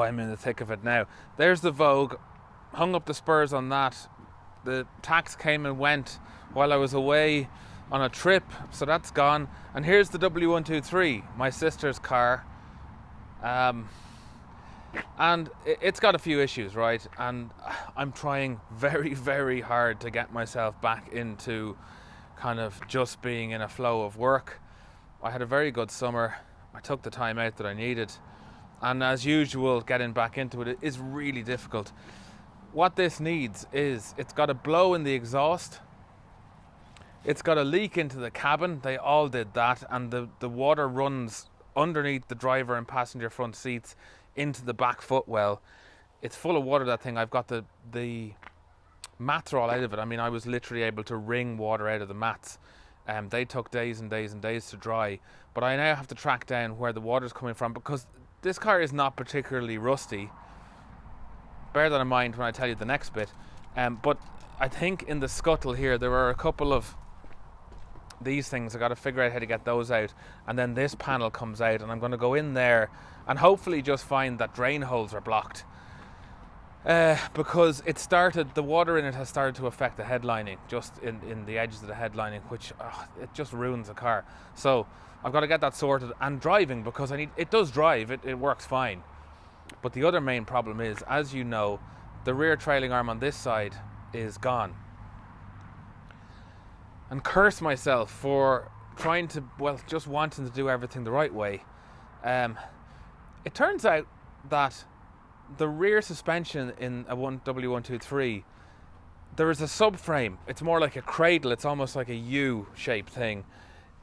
I'm in the thick of it now. There's the Vogue. Hung up the spurs on that. The tax came and went while I was away on a trip, so that's gone. And here's the W123, my sister's car. And it's got a few issues, right? And I'm trying very, very hard to get myself back into kind of just being in a flow of work. I had a very good summer. I took the time out that I needed. And as usual, getting back into it is really difficult. What this needs is, it's got a blow in the exhaust. It's got a leak into the cabin. They all did that. And the water runs underneath the driver and passenger front seats into the back footwell. It's full of water, that thing. I've got the mats are all out of it. I mean, I was literally able to wring water out of the mats. They took days and days and days to dry. But I now have to track down where the water's coming from, because this car is not particularly rusty. Bear that in mind when I tell you the next bit. But I think in the scuttle here, there are a couple of these things. I got to figure out how to get those out. And then this panel comes out, and I'm going to go in there and hopefully just find that drain holes are blocked. Because the water in it has started to affect the headlining, just in the edges of the headlining, which it just ruins the car. So I've got to get that sorted, and driving, because it does drive, it works fine. But the other main problem is, as you know, the rear trailing arm on this side is gone. And curse myself for just wanting to do everything the right way. It turns out that the rear suspension in a W123, there is a subframe. It's more like a cradle. It's almost like a U-shaped thing.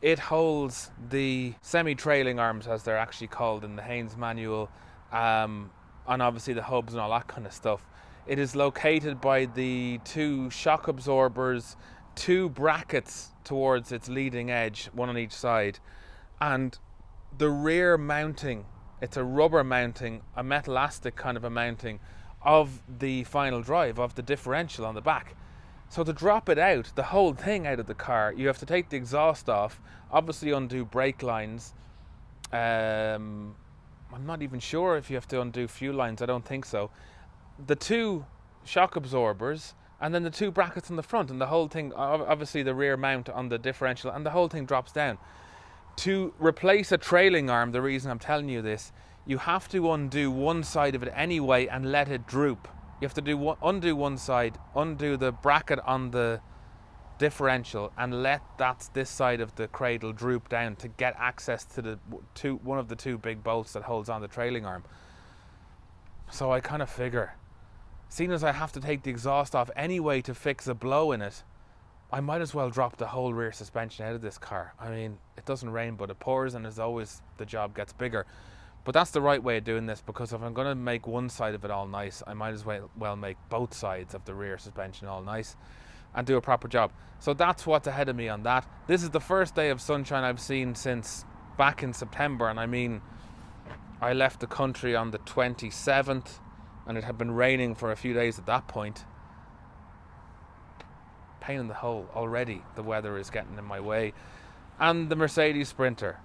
It holds the semi-trailing arms, as they're actually called in the Haynes manual, and obviously the hubs and all that kind of stuff. It is located by the two shock absorbers, two brackets towards its leading edge, one on each side, and the rear mounting, it's a rubber mounting, a metallastic kind of a mounting of the final drive, of the differential on the back. So to drop it out, the whole thing out of the car, you have to take the exhaust off, obviously undo brake lines. I'm not even sure if you have to undo fuel lines, I don't think so. The two shock absorbers, and then the two brackets on the front, and the whole thing, obviously the rear mount on the differential, and the whole thing drops down. To replace a trailing arm, the reason I'm telling you this, you have to undo one side of it anyway and let it droop. You have to undo one side, undo the bracket on the differential, and let this side of the cradle droop down to get access to one of the two big bolts that holds on the trailing arm. So I kind of figure, seeing as I have to take the exhaust off anyway to fix a blow in it, I might as well drop the whole rear suspension out of this car. I mean, it doesn't rain but it pours, and as always, the job gets bigger. But that's the right way of doing this, because if I'm going to make one side of it all nice, I might as well make both sides of the rear suspension all nice and do a proper job. So that's what's ahead of me on that. This is the first day of sunshine I've seen since back in September, and I mean, I left the country on the 27th, and it had been raining for a few days at that point. Pain in the hole already. The weather is getting in my way. And the Mercedes Sprinter.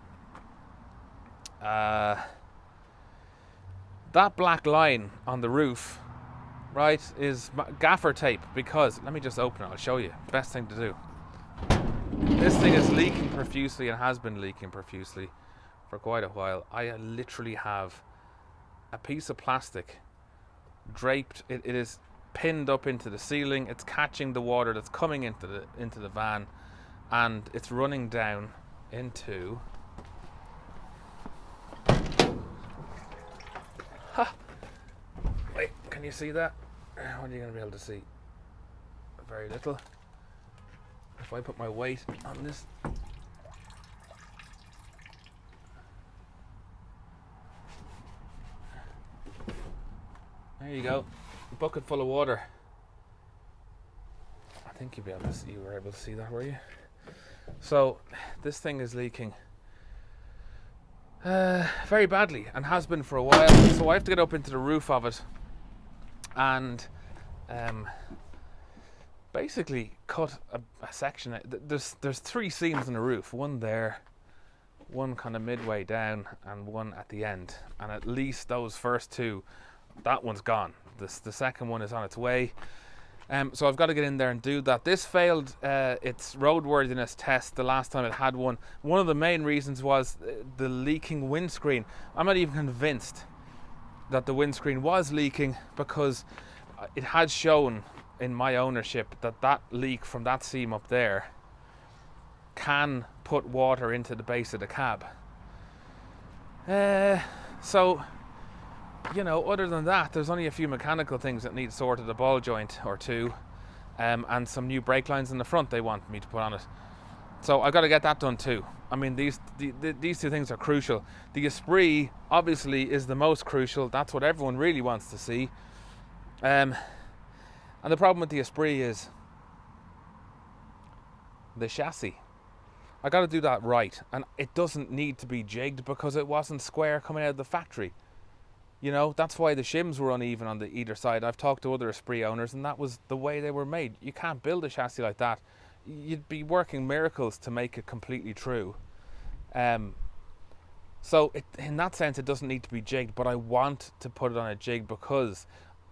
That black line on the roof, right, is gaffer tape, because, let me just open it, I'll show you. Best thing to do. This thing is leaking profusely and has been leaking profusely for quite a while. I literally have a piece of plastic draped. It is pinned up into the ceiling. It's catching the water that's coming into the van, and it's running down into wait, can you see that? What are you going to be able to see? Very little. If I put my weight on this, there you go. A bucket full of water. I think you were able to see that, were you? So this thing is leaking very badly, and has been for a while. So I have to get up into the roof of it and basically cut a section. There's three seams in the roof. One there, one kind of midway down and one at the end, and at least those first two, that one's gone. The second one is on its way. So I've got to get in there and do that. This failed its roadworthiness test the last time it had one. One of the main reasons was the leaking windscreen. I'm not even convinced that the windscreen was leaking, because it had shown in my ownership that leak from that seam up there can put water into the base of the cab. So, you know, other than that, there's only a few mechanical things that need sorted, a ball joint or two, and some new brake lines in the front they want me to put on it. So I've got to get that done too. I mean, these two things are crucial. The Esprit obviously is the most crucial. That's what everyone really wants to see. And the problem with the Esprit is the chassis. I got to do that right, and it doesn't need to be jigged because it wasn't square coming out of the factory. You know, that's why the shims were uneven on the either side. I've talked to other Esprit owners, and that was the way they were made. You can't build a chassis like that. You'd be working miracles to make it completely true. So in that sense, it doesn't need to be jigged, but I want to put it on a jig because,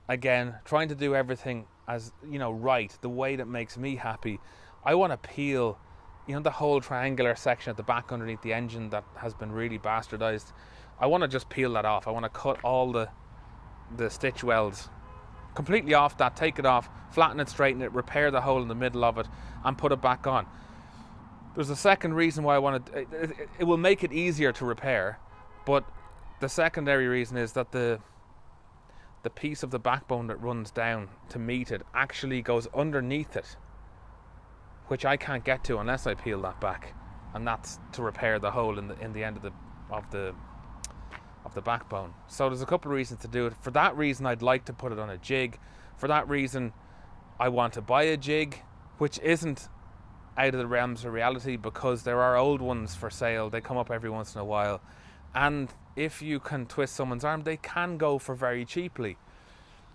again, trying to do everything as, you know, right, the way that makes me happy. I want to peel, you know, the whole triangular section at the back underneath the engine that has been really bastardized. I want to just peel that off. I want to cut all the stitch welds completely off that, take it off, flatten it, straighten it, repair the hole in the middle of it, and put it back on. There's a second reason why I want to. It will make it easier to repair, but the secondary reason is that the piece of the backbone that runs down to meet it actually goes underneath it, which I can't get to unless I peel that back, and that's to repair the hole in the end of the backbone. So there's a couple of reasons to do it. For that reason, I'd like to put it on a jig. For that reason, I want to buy a jig, which isn't out of the realms of reality because there are old ones for sale. They come up every once in a while, and if you can twist someone's arm, they can go for very cheaply.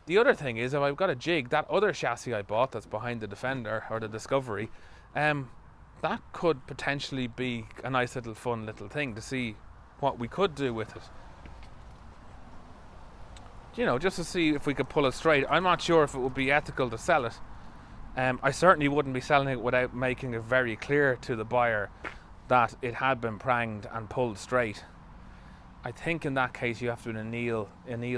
The other thing is, if I've got a jig, that other chassis I bought that's behind the Defender or the Discovery, that could potentially be a nice little fun little thing to see what we could do with it. You know, just to see if we could pull it straight. I'm not sure if it would be ethical to sell it. I certainly wouldn't be selling it without making it very clear to the buyer that it had been pranged and pulled straight. I think in that case you have to anneal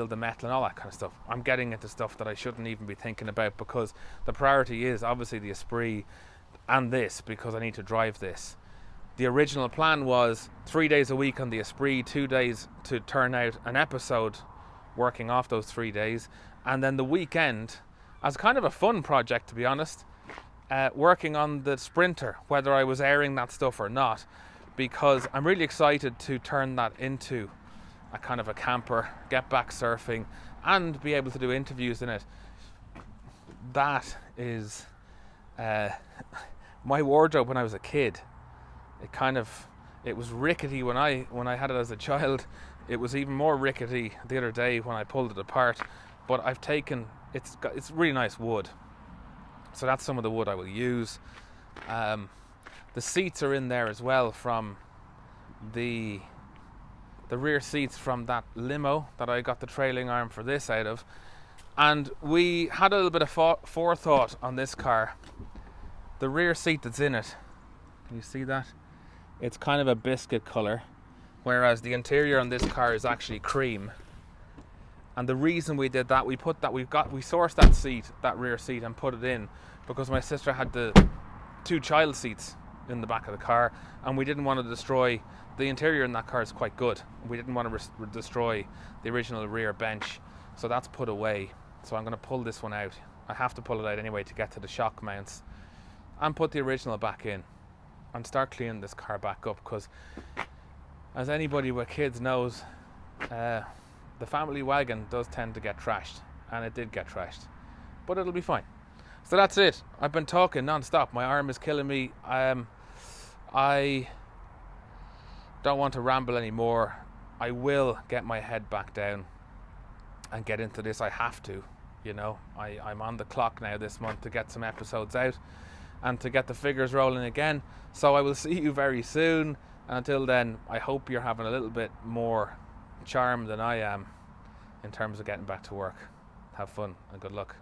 the metal and all that kind of stuff. I'm getting into stuff that I shouldn't even be thinking about because the priority is obviously the Esprit and this, because I need to drive this. The original plan was 3 days a week on the Esprit, 2 days to turn out an episode working off those 3 days, and then the weekend as kind of a fun project, to be honest, working on the Sprinter, whether I was airing that stuff or not, because I'm really excited to turn that into a kind of a camper, get back surfing, and be able to do interviews in it. That is my wardrobe when I was a kid. It was rickety when I had it as a child. It was even more rickety the other day when I pulled it apart. But I've taken, it's really nice wood. So that's some of the wood I will use. The seats are in there as well from the rear seats from that limo that I got the trailing arm for this out of. And we had a little bit of forethought on this car. The rear seat that's in it, can you see that? It's kind of a biscuit colour, whereas the interior on this car is actually cream. And the reason we did that, we sourced that rear seat and put it in because my sister had the 2 child seats in the back of the car, and we didn't want to destroy the interior in that car. Is quite good. We didn't want to destroy the original rear bench, so that's put away. So I'm going to pull this one out. I have to pull it out anyway to get to the shock mounts and put the original back in and start cleaning this car back up, because as anybody with kids knows, the family wagon does tend to get trashed, and it did get trashed, but it'll be fine. So that's it. I've been talking non-stop. My arm is killing me. I don't want to ramble anymore. I will get my head back down and get into this. I have to, you know. I'm on the clock now this month to get some episodes out and to get the figures rolling again. So I will see you very soon. And until then, I hope you're having a little bit more charm than I am in terms of getting back to work. Have fun and good luck.